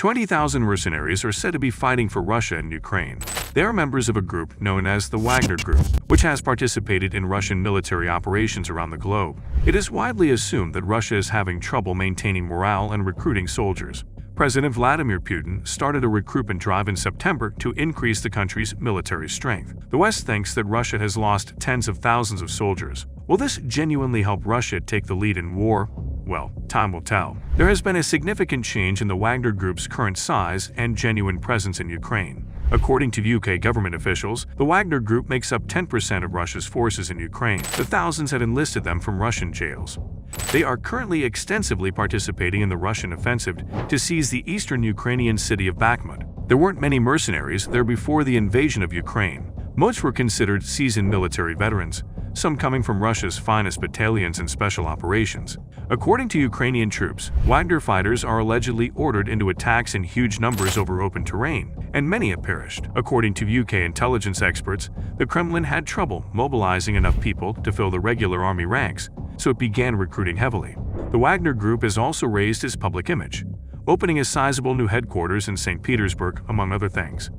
20,000 mercenaries are said to be fighting for Russia and Ukraine. They are members of a group known as the Wagner Group, which has participated in Russian military operations around the globe. It is widely assumed that Russia is having trouble maintaining morale and recruiting soldiers. President Vladimir Putin started a recruitment drive in September to increase the country's military strength. The West thinks that Russia has lost tens of thousands of soldiers. Will this genuinely help Russia take the lead in war? Well, time will tell. There has been a significant change in the Wagner Group's current size and genuine presence in Ukraine. According to UK government officials, the Wagner Group makes up 10% of Russia's forces in Ukraine. The thousands had enlisted them from Russian jails. They are currently extensively participating in the Russian offensive to seize the eastern Ukrainian city of Bakhmut. There weren't many mercenaries there before the invasion of Ukraine. Most were considered seasoned military veterans, some coming from Russia's finest battalions and special operations. According to Ukrainian troops, Wagner fighters are allegedly ordered into attacks in huge numbers over open terrain, and many have perished. According to UK intelligence experts, the Kremlin had trouble mobilizing enough people to fill the regular army ranks, so it began recruiting heavily. The Wagner Group has also raised its public image, opening a sizable new headquarters in St. Petersburg, among other things.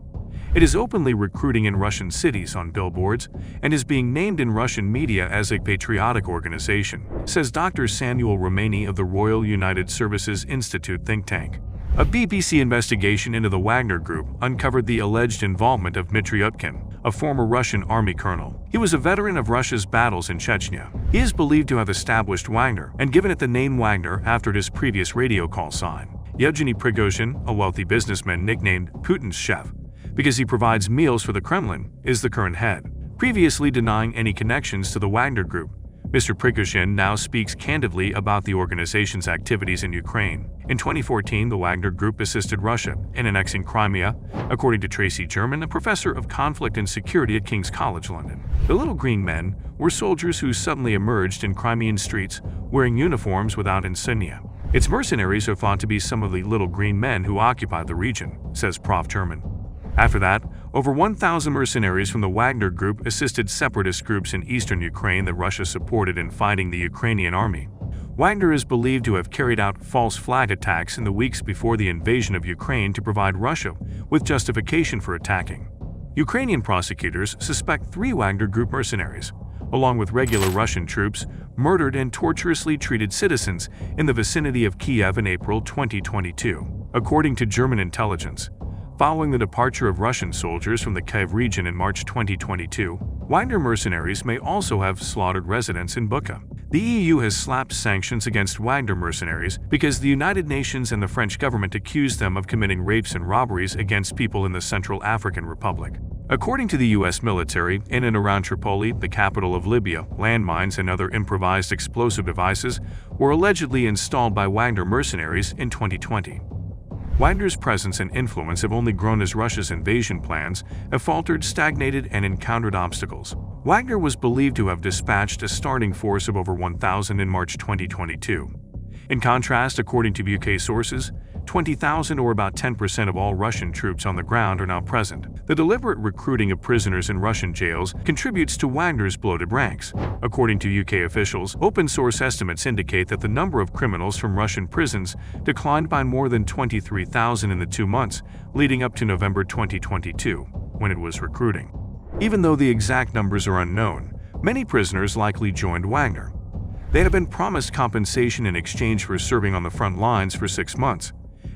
It is openly recruiting in Russian cities on billboards and is being named in Russian media as a patriotic organization, says Dr. Samuel Romani of the Royal United Services Institute think tank. A BBC investigation into the Wagner Group uncovered the alleged involvement of Dmitri Utkin, a former Russian army colonel. He was a veteran of Russia's battles in Chechnya. He is believed to have established Wagner and given it the name Wagner after his previous radio call sign. Yevgeny Prigozhin, a wealthy businessman nicknamed Putin's chef, because he provides meals for the Kremlin, is the current head. Previously denying any connections to the Wagner Group, Mr. Prigozhin now speaks candidly about the organization's activities in Ukraine. In 2014, the Wagner Group assisted Russia in annexing Crimea, according to Tracy German, a professor of conflict and security at King's College London. The Little Green Men were soldiers who suddenly emerged in Crimean streets wearing uniforms without insignia. Its mercenaries are thought to be some of the Little Green Men who occupied the region, says Prof. German. After that, over 1,000 mercenaries from the Wagner Group assisted separatist groups in eastern Ukraine that Russia supported in fighting the Ukrainian army. Wagner is believed to have carried out false flag attacks in the weeks before the invasion of Ukraine to provide Russia with justification for attacking. Ukrainian prosecutors suspect 3 Wagner Group mercenaries, along with regular Russian troops, murdered and torturously treated citizens in the vicinity of Kiev in April 2022, according to German intelligence. Following the departure of Russian soldiers from the Kiev region in March 2022, Wagner mercenaries may also have slaughtered residents in Bucha. The EU has slapped sanctions against Wagner mercenaries because the United Nations and the French government accused them of committing rapes and robberies against people in the Central African Republic. According to the U.S. military, in and around Tripoli, the capital of Libya, landmines and other improvised explosive devices were allegedly installed by Wagner mercenaries in 2020. Wagner's presence and influence have only grown as Russia's invasion plans have faltered, stagnated, and encountered obstacles. Wagner was believed to have dispatched a starting force of over 1,000 in March 2022. In contrast, according to UK sources, 20,000 or about 10% of all Russian troops on the ground are now present. The deliberate recruiting of prisoners in Russian jails contributes to Wagner's bloated ranks. According to UK officials, open-source estimates indicate that the number of criminals from Russian prisons declined by more than 23,000 in the 2 months leading up to November 2022, when it was recruiting. Even though the exact numbers are unknown, many prisoners likely joined Wagner. They had been promised compensation in exchange for serving on the front lines for 6 months,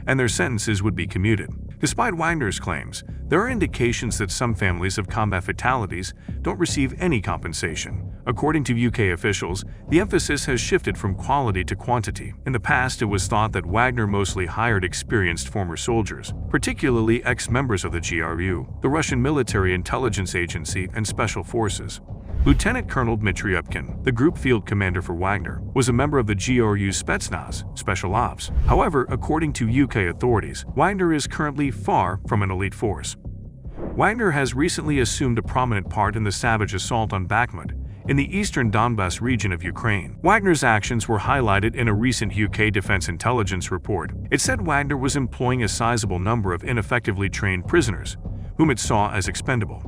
and their sentences would be commuted. Despite Wagner's claims, there are indications that some families of combat fatalities don't receive any compensation. According to UK officials, the emphasis has shifted from quality to quantity. In the past, it was thought that Wagner mostly hired experienced former soldiers, particularly ex-members of the GRU, the Russian military intelligence agency, and special forces. Lieutenant Colonel Dmitri Utkin, the group field commander for Wagner, was a member of the GRU Spetsnaz, Special Ops. However, according to UK authorities, Wagner is currently far from an elite force. Wagner has recently assumed a prominent part in the savage assault on Bakhmut in the eastern Donbas region of Ukraine. Wagner's actions were highlighted in a recent UK Defense Intelligence report. It said Wagner was employing a sizable number of ineffectively trained prisoners, whom it saw as expendable.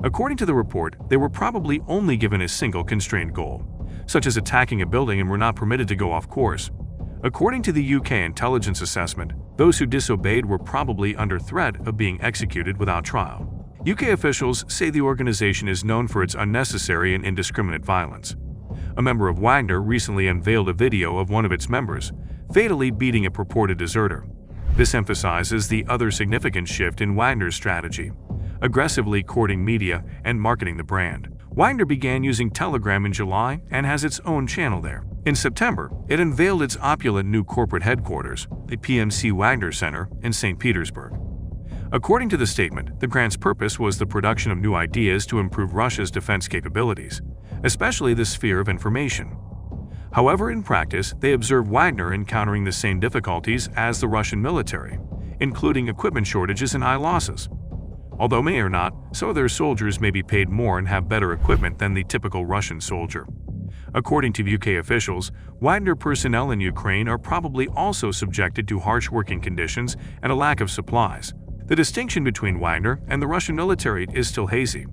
According to the report, they were probably only given a single constrained goal, such as attacking a building, and were not permitted to go off course. According to the UK intelligence assessment, Those who disobeyed were probably under threat of being executed without trial. UK officials say the organization is known for its unnecessary and indiscriminate violence. A member of Wagner recently unveiled a video of one of its members fatally beating a purported deserter. This emphasizes the other significant shift in Wagner's strategy: aggressively courting media and marketing the brand. Wagner began using Telegram in July and has its own channel there. In September, it unveiled its opulent new corporate headquarters, the PMC Wagner Center in St. Petersburg. According to the statement, the grant's purpose was the production of new ideas to improve Russia's defense capabilities, especially the sphere of information. However, in practice, they observe Wagner encountering the same difficulties as the Russian military, including equipment shortages and high losses. Although may or not, some of their soldiers may be paid more and have better equipment than the typical Russian soldier. According to UK officials, Wagner personnel in Ukraine are probably also subjected to harsh working conditions and a lack of supplies. The distinction between Wagner and the Russian military is still hazy.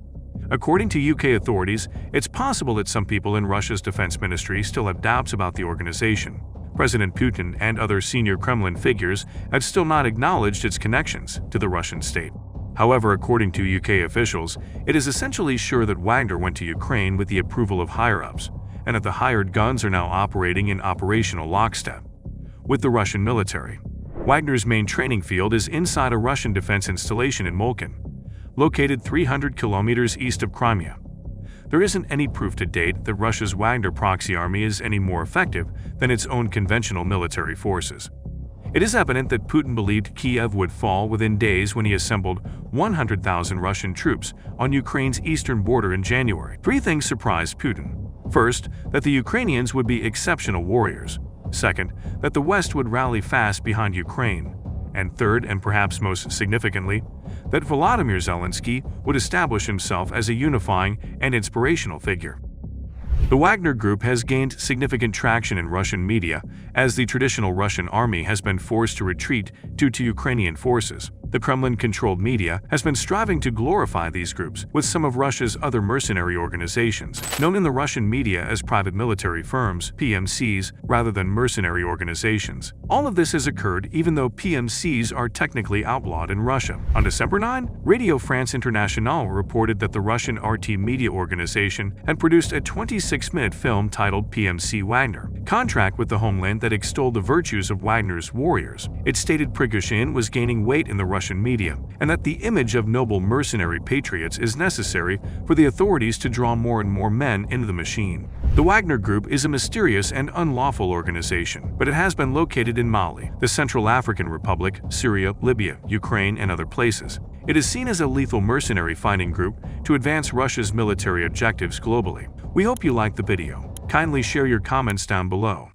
According to UK authorities, it's possible that some people in Russia's defense ministry still have doubts about the organization. President Putin and other senior Kremlin figures have still not acknowledged its connections to the Russian state. However, according to UK officials, it is essentially sure that Wagner went to Ukraine with the approval of higher-ups, and that the hired guns are now operating in operational lockstep with the Russian military. Wagner's main training field is inside a Russian defense installation in Molchan, located 300 kilometers east of Crimea. There isn't any proof to date that Russia's Wagner proxy army is any more effective than its own conventional military forces. It is evident that Putin believed Kiev would fall within days when he assembled 100,000 Russian troops on Ukraine's eastern border in January. Three things surprised Putin. First, that the Ukrainians would be exceptional warriors. Second, that the West would rally fast behind Ukraine. And third, and perhaps most significantly, that Volodymyr Zelensky would establish himself as a unifying and inspirational figure. The Wagner Group has gained significant traction in Russian media as the traditional Russian army has been forced to retreat due to Ukrainian forces. The Kremlin-controlled media has been striving to glorify these groups with some of Russia's other mercenary organizations, known in the Russian media as private military firms, PMCs, rather than mercenary organizations. All of this has occurred even though PMCs are technically outlawed in Russia. On December 9, Radio France Internationale reported that the Russian RT media organization had produced a 26-minute film titled PMC Wagner, contract with the homeland that extolled the virtues of Wagner's warriors. It stated Prigozhin was gaining weight in the Russian media, and that the image of noble mercenary patriots is necessary for the authorities to draw more and more men into the machine. The Wagner Group is a mysterious and unlawful organization, but it has been located in Mali, the Central African Republic, Syria, Libya, Ukraine, and other places. It is seen as a lethal mercenary fighting group to advance Russia's military objectives globally. We hope you liked the video. Kindly share your comments down below.